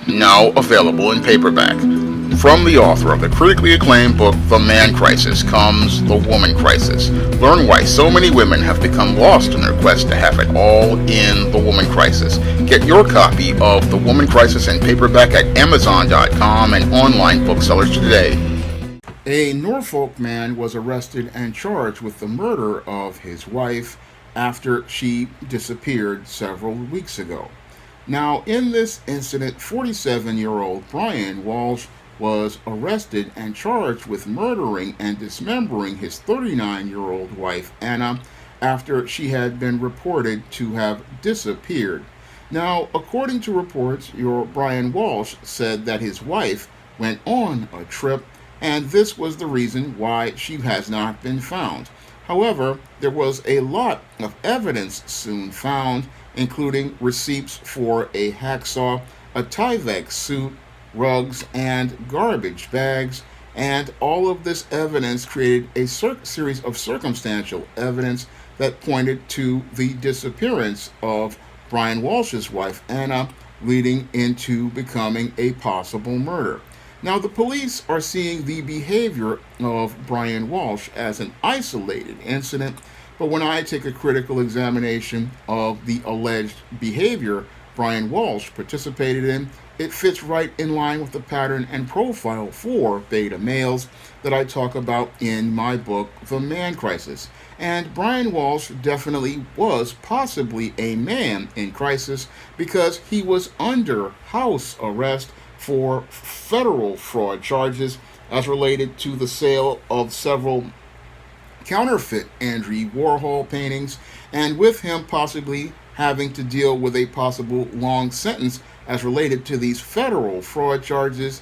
now available in paperback. From the author of the critically acclaimed book The Man Crisis comes The Woman Crisis. Learn why so many women have become lost in their quest to have it all in The Woman Crisis. Get your copy of The Woman Crisis in paperback at Amazon.com and online booksellers today. A Norfolk man was arrested and charged with the murder of his wife after she disappeared several weeks ago. Now, in this incident, 47-year-old Brian Walsh was arrested and charged with murdering and dismembering his 39-year-old wife, Anna, after she had been reported to have disappeared. Now, according to reports, your Brian Walsh said that his wife went on a trip, and this was the reason why she has not been found. However, there was a lot of evidence soon found, including receipts for a hacksaw, a Tyvek suit, rugs, and garbage bags, and all of this evidence created a series of circumstantial evidence that pointed to the disappearance of Brian Walsh's wife, Anna, leading into becoming a possible murder. Now, the police are seeing the behavior of Brian Walsh as an isolated incident, but when I take a critical examination of the alleged behavior Brian Walsh participated in, it fits right in line with the pattern and profile for beta males that I talk about in my book, The Man Crisis. And Brian Walsh definitely was possibly a man in crisis because he was under house arrest for federal fraud charges as related to the sale of several counterfeit Andy Warhol paintings, and with him possibly having to deal with a possible long sentence as related to these federal fraud charges.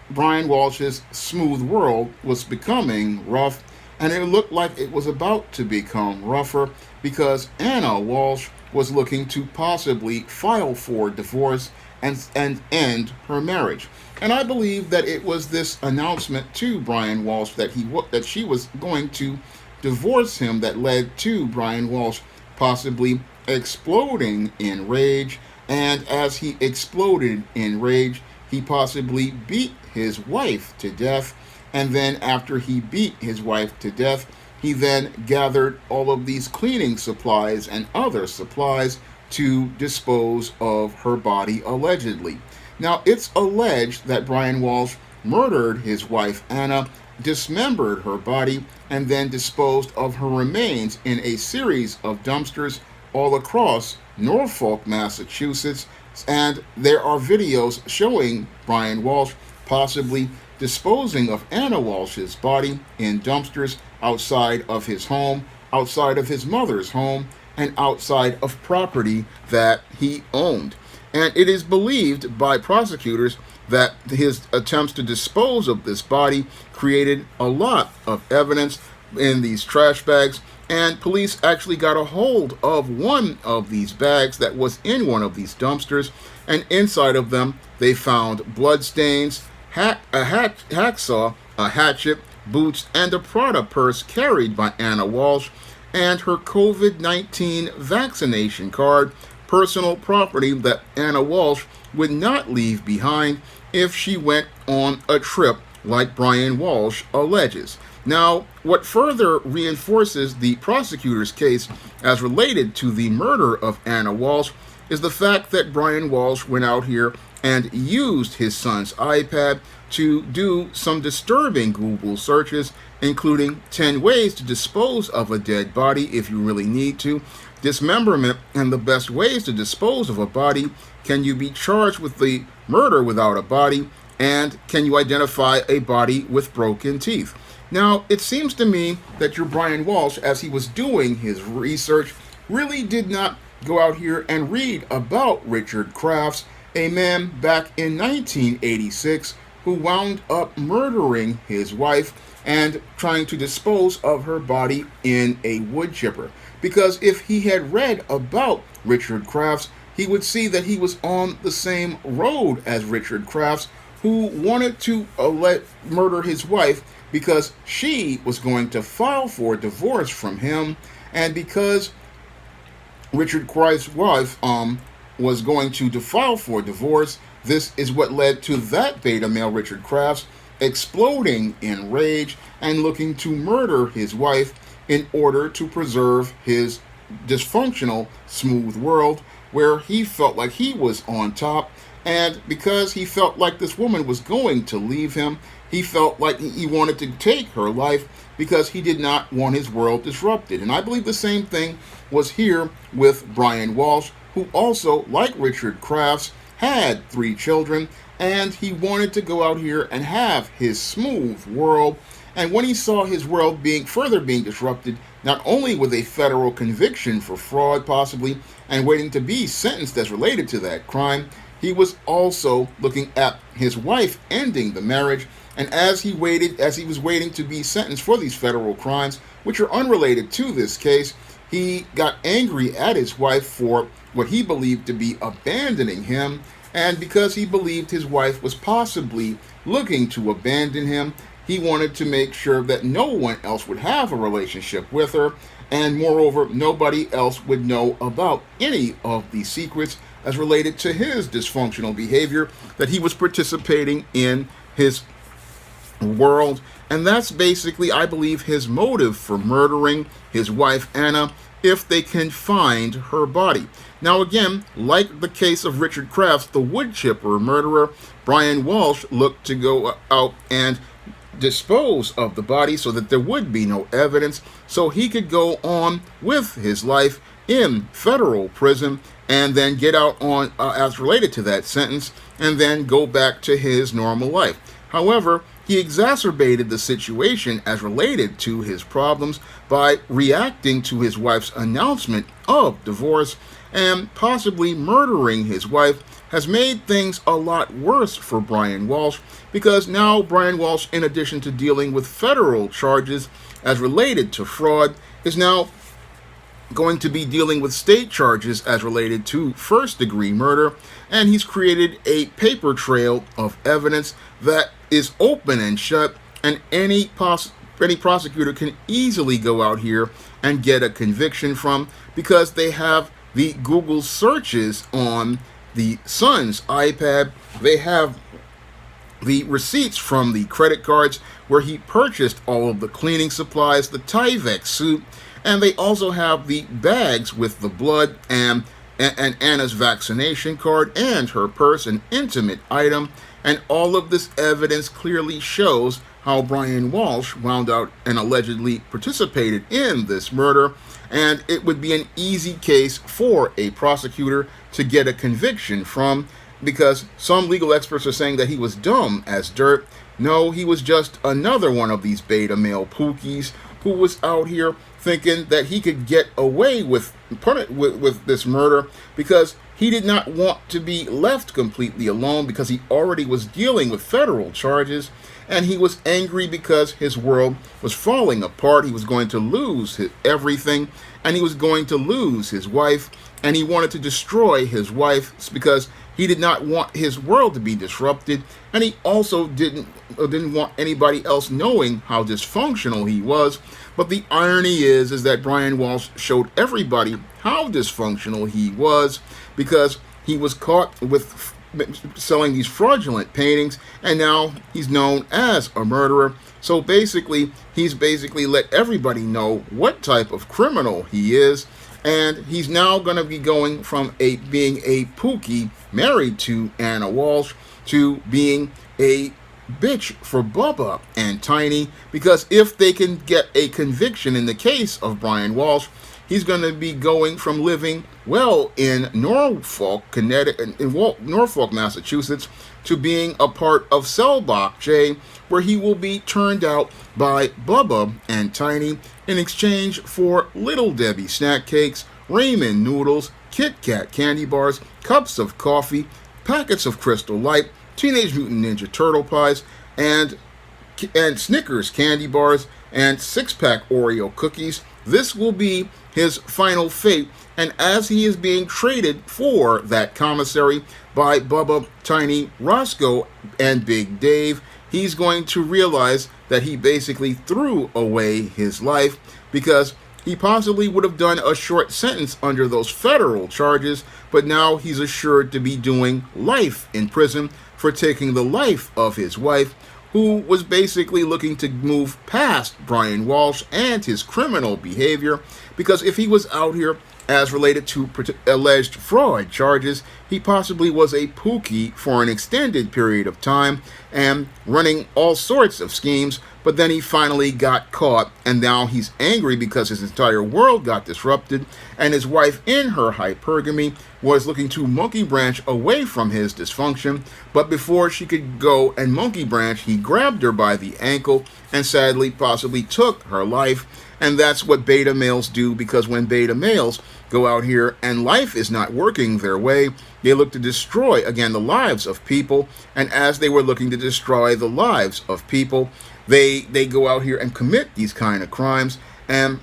Brian Walsh's smooth world was becoming rough, and it looked like it was about to become rougher because Anna Walsh was looking to possibly file for divorce and end her marriage. And I believe that it was this announcement to Brian Walsh that she was going to divorce him that led to Brian Walsh possibly exploding in rage. And as he exploded in rage, he possibly beat his wife to death. And then after he beat his wife to death, he then gathered all of these cleaning supplies and other supplies to dispose of her body allegedly. Now, it's alleged that Brian Walsh murdered his wife Anna, dismembered her body, and then disposed of her remains in a series of dumpsters all across Norfolk, Massachusetts. And there are videos showing Brian Walsh possibly disposing of Anna Walsh's body in dumpsters outside of his home, outside of his mother's home, and outside of property that he owned. And it is believed by prosecutors that his attempts to dispose of this body created a lot of evidence in these trash bags, and police actually got a hold of one of these bags that was in one of these dumpsters, and inside of them they found bloodstains, a hacksaw, a hatchet, boots, and a Prada purse carried by Anna Walsh, and her COVID-19 vaccination card, personal property that Anna Walsh would not leave behind if she went on a trip like Brian Walsh alleges. Now, what further reinforces the prosecutor's case as related to the murder of Anna Walsh is the fact that Brian Walsh went out here and used his son's iPad to do some disturbing Google searches, including 10 ways to dispose of a dead body if you really need to, dismemberment, and the best ways to dispose of a body. Can you be charged with the murder without a body? And can you identify a body with broken teeth? Now, it seems to me that your Brian Walsh, as he was doing his research, really did not go out here and read about Richard Crafts, a man back in 1986 who wound up murdering his wife and trying to dispose of her body in a wood chipper. Because if he had read about Richard Crafts, he would see that he was on the same road as Richard Crafts, who wanted to murder his wife because she was going to file for divorce from him, and because Richard Crafts' wife was going to file for divorce, this is what led to that beta male Richard Crafts exploding in rage and looking to murder his wife in order to preserve his dysfunctional, smooth world where he felt like he was on top. And because he felt like this woman was going to leave him, he felt like he wanted to take her life because he did not want his world disrupted. And I believe the same thing was here with Brian Walsh, who also, like Richard Crafts, had 3 children, and he wanted to go out here and have his smooth world. And when he saw his world being disrupted, not only with a federal conviction for fraud possibly, and waiting to be sentenced as related to that crime, he was also looking at his wife ending the marriage. And as he was waiting to be sentenced for these federal crimes, which are unrelated to this case, he got angry at his wife for what he believed to be abandoning him. And because he believed his wife was possibly looking to abandon him, he wanted to make sure that no one else would have a relationship with her. And moreover, nobody else would know about any of the secrets as related to his dysfunctional behavior that he was participating in his world. And that's basically, I believe, his motive for murdering his wife Anna, if they can find her body. Now again, like the case of Richard Crafts, the wood chipper murderer, Brian Walsh looked to go out and dispose of the body so that there would be no evidence, so he could go on with his life in federal prison and then get out on as related to that sentence and then go back to his normal life. However, he exacerbated the situation as related to his problems by reacting to his wife's announcement of divorce, and possibly murdering his wife has made things a lot worse for Brian Walsh, because now Brian Walsh, in addition to dealing with federal charges as related to fraud, is now going to be dealing with state charges as related to first-degree murder, and he's created a paper trail of evidence that is open and shut, and any prosecutor can easily go out here and get a conviction from, because they have the Google searches on the son's iPad. They have the receipts from the credit cards where he purchased all of the cleaning supplies, the Tyvek suit, and they also have the bags with the blood and Anna's vaccination card and her purse, an intimate item. And all of this evidence clearly shows how Brian Walsh wound out and allegedly participated in this murder. And it would be an easy case for a prosecutor to get a conviction from, because some legal experts are saying that he was dumb as dirt. No, he was just another one of these beta male pookies who was out here thinking that he could get away with this murder because he did not want to be left completely alone, because he already was dealing with federal charges, and he was angry because his world was falling apart. He was going to lose everything, and he was going to lose his wife, and he wanted to destroy his wife because he did not want his world to be disrupted, and he also didn't want anybody else knowing how dysfunctional he was. But the irony is that Brian Walsh showed everybody how dysfunctional he was, because he was caught with selling these fraudulent paintings, and now he's known as a murderer. So basically, he's let everybody know what type of criminal he is, and he's now going to be going from being a pookie married to Anna Walsh to being a bitch for Bubba and Tiny, because if they can get a conviction in the case of Brian Walsh, he's going to be going from living well in Norfolk, Massachusetts, to being a part of Selbach J, where he will be turned out by Bubba and Tiny in exchange for Little Debbie snack cakes, Ramen noodles, Kit Kat candy bars, cups of coffee, packets of Crystal Light, Teenage Mutant Ninja Turtle pies, and Snickers candy bars, and 6-pack Oreo cookies. This will be his final fate, and as he is being traded for that commissary by Bubba, Tiny, Roscoe, and Big Dave, he's going to realize that he basically threw away his life, because he possibly would have done a short sentence under those federal charges, but now he's assured to be doing life in prison for taking the life of his wife, who was basically looking to move past Brian Walsh and his criminal behavior, because if he was out here as related to alleged fraud charges, he possibly was a pookie for an extended period of time and running all sorts of schemes, but then he finally got caught, and now he's angry because his entire world got disrupted, and his wife, in her hypergamy, was looking to monkey branch away from his dysfunction, but before she could go and monkey branch, he grabbed her by the ankle and sadly possibly took her life. And that's what beta males do, because when beta males go out here and life is not working their way, they look to destroy, again, the lives of people. And as they were looking to destroy the lives of people, they go out here and commit these kind of crimes. And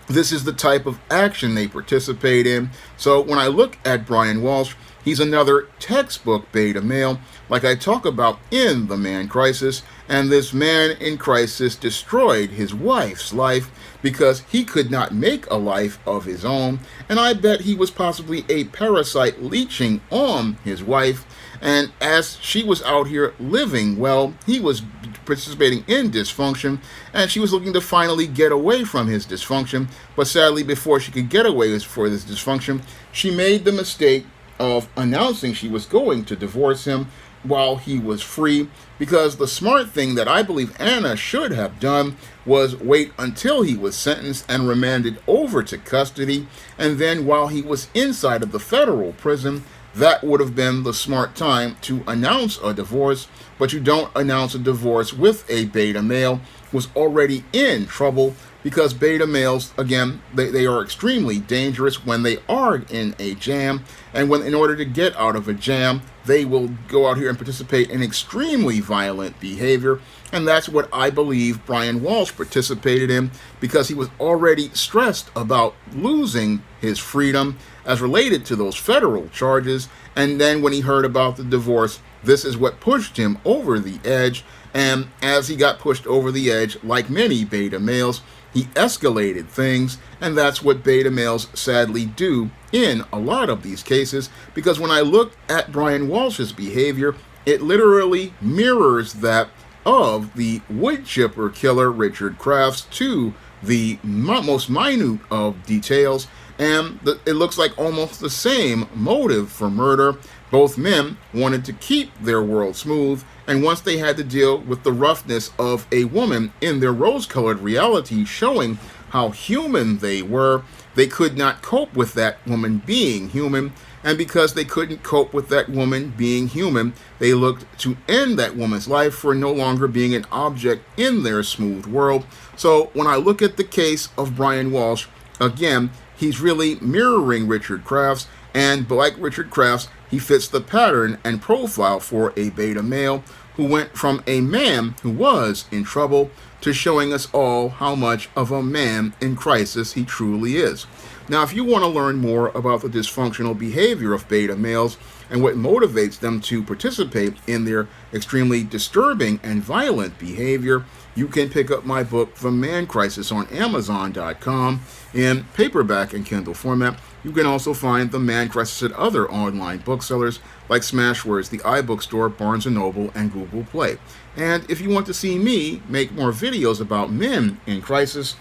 this is the type of action they participate in. So when I look at Brian Walsh, he's another textbook beta male, like I talk about in The Man Crisis. And this man in crisis destroyed his wife's life because he could not make a life of his own. And I bet he was possibly a parasite leeching on his wife. And as she was out here living well, he was participating in dysfunction, and she was looking to finally get away from his dysfunction. But sadly, before she could get away for this dysfunction, she made the mistake of announcing she was going to divorce him while he was free, because the smart thing that I believe Anna should have done was wait until he was sentenced and remanded over to custody, and then while he was inside of the federal prison, that would have been the smart time to announce a divorce. But you don't announce a divorce with a beta male who's already in trouble, because beta males, again, they are extremely dangerous when they are in a jam, and when in order to get out of a jam, they will go out here and participate in extremely violent behavior. And that's what I believe Brian Walsh participated in, because he was already stressed about losing his freedom as related to those federal charges. And then when he heard about the divorce, this is what pushed him over the edge. And as he got pushed over the edge, like many beta males, he escalated things, and that's what beta males sadly do in a lot of these cases, because when I look at Brian Walsh's behavior, it literally mirrors that of the wood chipper killer Richard Crafts to the most minute of details, and it looks like almost the same motive for murder. Both men wanted to keep their world smooth, and once they had to deal with the roughness of a woman in their rose-colored reality showing how human they were, they could not cope with that woman being human. And because they couldn't cope with that woman being human, they looked to end that woman's life for no longer being an object in their smooth world. So when I look at the case of Brian Walsh, again, he's really mirroring Richard Crafts, and like Richard Crafts, he fits the pattern and profile for a beta male who went from a man who was in trouble to showing us all how much of a man in crisis he truly is. Now, if you want to learn more about the dysfunctional behavior of beta males and what motivates them to participate in their extremely disturbing and violent behavior, you can pick up my book, The Man Crisis, on Amazon.com in paperback and Kindle format. You can also find The Man Crisis at other online booksellers like Smashwords, the iBookstore, Barnes & Noble, and Google Play. And if you want to see me make more videos about men in crisis,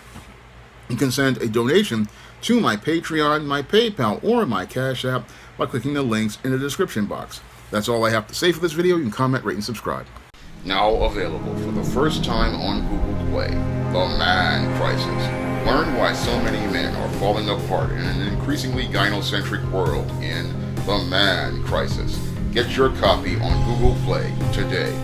you can send a donation to my Patreon, my PayPal, or my Cash App by clicking the links in the description box. That's all I have to say for this video. You can comment, rate, and subscribe. Now available for the first time on Google Play, The Man Crisis. Learn why so many men are falling apart in an increasingly gynocentric world in The Man Crisis. Get your copy on Google Play today.